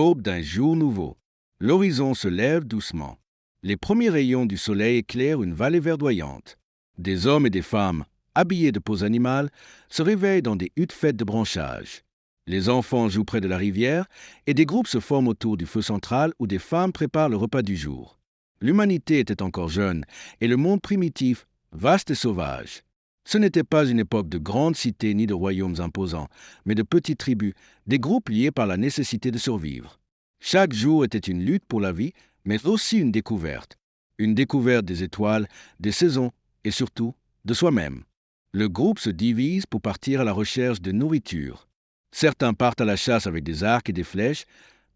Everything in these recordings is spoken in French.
L'aube d'un jour nouveau. L'horizon se lève doucement. Les premiers rayons du soleil éclairent une vallée verdoyante. Des hommes et des femmes, habillés de peaux animales, se réveillent dans des huttes faites de branchages. Les enfants jouent près de la rivière et des groupes se forment autour du feu central où des femmes préparent le repas du jour. L'humanité était encore jeune et le monde primitif, vaste et sauvage. Ce n'était pas une époque de grandes cités ni de royaumes imposants, mais de petites tribus, des groupes liés par la nécessité de survivre. Chaque jour était une lutte pour la vie, mais aussi une découverte. Une découverte des étoiles, des saisons et surtout de soi-même. Le groupe se divise pour partir à la recherche de nourriture. Certains partent à la chasse avec des arcs et des flèches,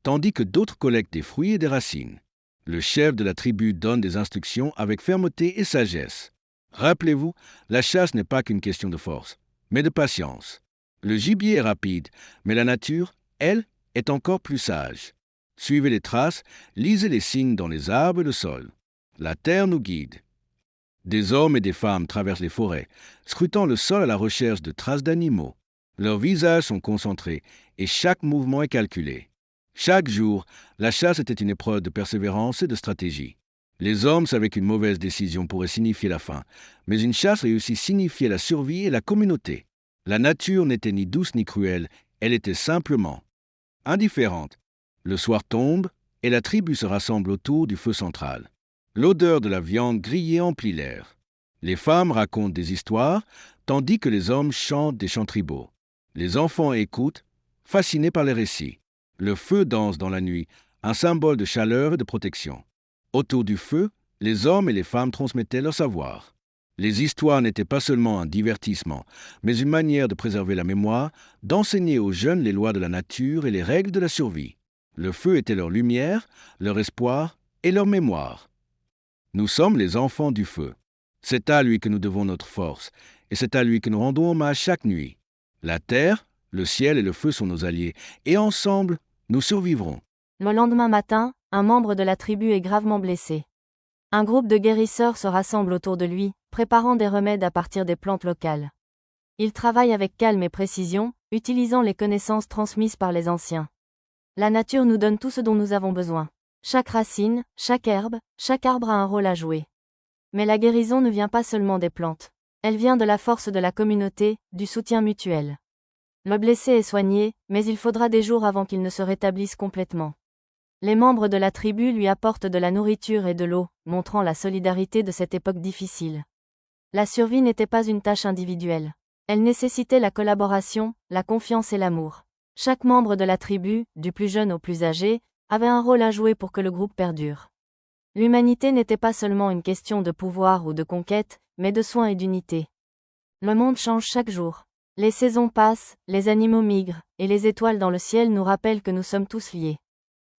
tandis que d'autres collectent des fruits et des racines. Le chef de la tribu donne des instructions avec fermeté et sagesse. Rappelez-vous, la chasse n'est pas qu'une question de force, mais de patience. Le gibier est rapide, mais la nature, elle, est encore plus sage. Suivez les traces, lisez les signes dans les arbres et le sol. La terre nous guide. Des hommes et des femmes traversent les forêts, scrutant le sol à la recherche de traces d'animaux. Leurs visages sont concentrés et chaque mouvement est calculé. Chaque jour, la chasse était une épreuve de persévérance et de stratégie. Les hommes savaient qu'une mauvaise décision pourrait signifier la fin, mais une chasse réussie signifiait la survie et la communauté. La nature n'était ni douce ni cruelle, elle était simplement indifférente. Le soir tombe et la tribu se rassemble autour du feu central. L'odeur de la viande grillée emplit l'air. Les femmes racontent des histoires, tandis que les hommes chantent des chants tribaux. Les enfants écoutent, fascinés par les récits. Le feu danse dans la nuit, un symbole de chaleur et de protection. Autour du feu, les hommes et les femmes transmettaient leur savoir. Les histoires n'étaient pas seulement un divertissement, mais une manière de préserver la mémoire, d'enseigner aux jeunes les lois de la nature et les règles de la survie. Le feu était leur lumière, leur espoir et leur mémoire. Nous sommes les enfants du feu. C'est à lui que nous devons notre force, et c'est à lui que nous rendons hommage chaque nuit. La terre, le ciel et le feu sont nos alliés, et ensemble, nous survivrons. Le lendemain matin, un membre de la tribu est gravement blessé. Un groupe de guérisseurs se rassemble autour de lui, préparant des remèdes à partir des plantes locales. Ils travaillent avec calme et précision, utilisant les connaissances transmises par les anciens. La nature nous donne tout ce dont nous avons besoin. Chaque racine, chaque herbe, chaque arbre a un rôle à jouer. Mais la guérison ne vient pas seulement des plantes. Elle vient de la force de la communauté, du soutien mutuel. Le blessé est soigné, mais il faudra des jours avant qu'il ne se rétablisse complètement. Les membres de la tribu lui apportent de la nourriture et de l'eau, montrant la solidarité de cette époque difficile. La survie n'était pas une tâche individuelle. Elle nécessitait la collaboration, la confiance et l'amour. Chaque membre de la tribu, du plus jeune au plus âgé, avait un rôle à jouer pour que le groupe perdure. L'humanité n'était pas seulement une question de pouvoir ou de conquête, mais de soin et d'unité. Le monde change chaque jour. Les saisons passent, les animaux migrent, et les étoiles dans le ciel nous rappellent que nous sommes tous liés.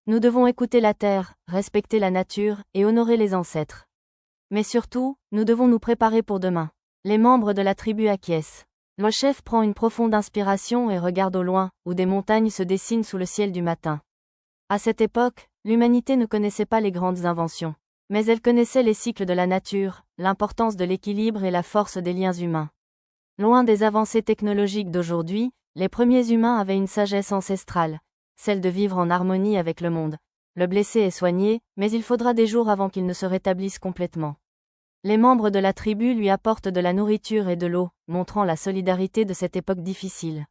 Nous devons écouter la terre, respecter la nature et honorer les ancêtres. Mais surtout, nous devons nous préparer pour demain. Les membres de la tribu acquiescent. Le chef prend une profonde inspiration et regarde au loin, où des montagnes se dessinent sous le ciel du matin. À cette époque, l'humanité ne connaissait pas les grandes inventions. Mais elle connaissait les cycles de la nature, l'importance de l'équilibre et la force des liens humains. Loin des avancées technologiques d'aujourd'hui, les premiers humains avaient une sagesse ancestrale, celle de vivre en harmonie avec le monde. Le blessé est soigné, mais il faudra des jours avant qu'il ne se rétablisse complètement. Les membres de la tribu lui apportent de la nourriture et de l'eau, montrant la solidarité de cette époque difficile.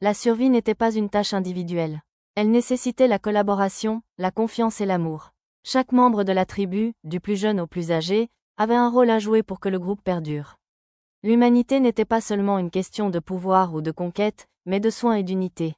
La survie n'était pas une tâche individuelle. Elle nécessitait la collaboration, la confiance et l'amour. Chaque membre de la tribu, du plus jeune au plus âgé, avait un rôle à jouer pour que le groupe perdure. L'humanité n'était pas seulement une question de pouvoir ou de conquête, mais de soin et d'unité.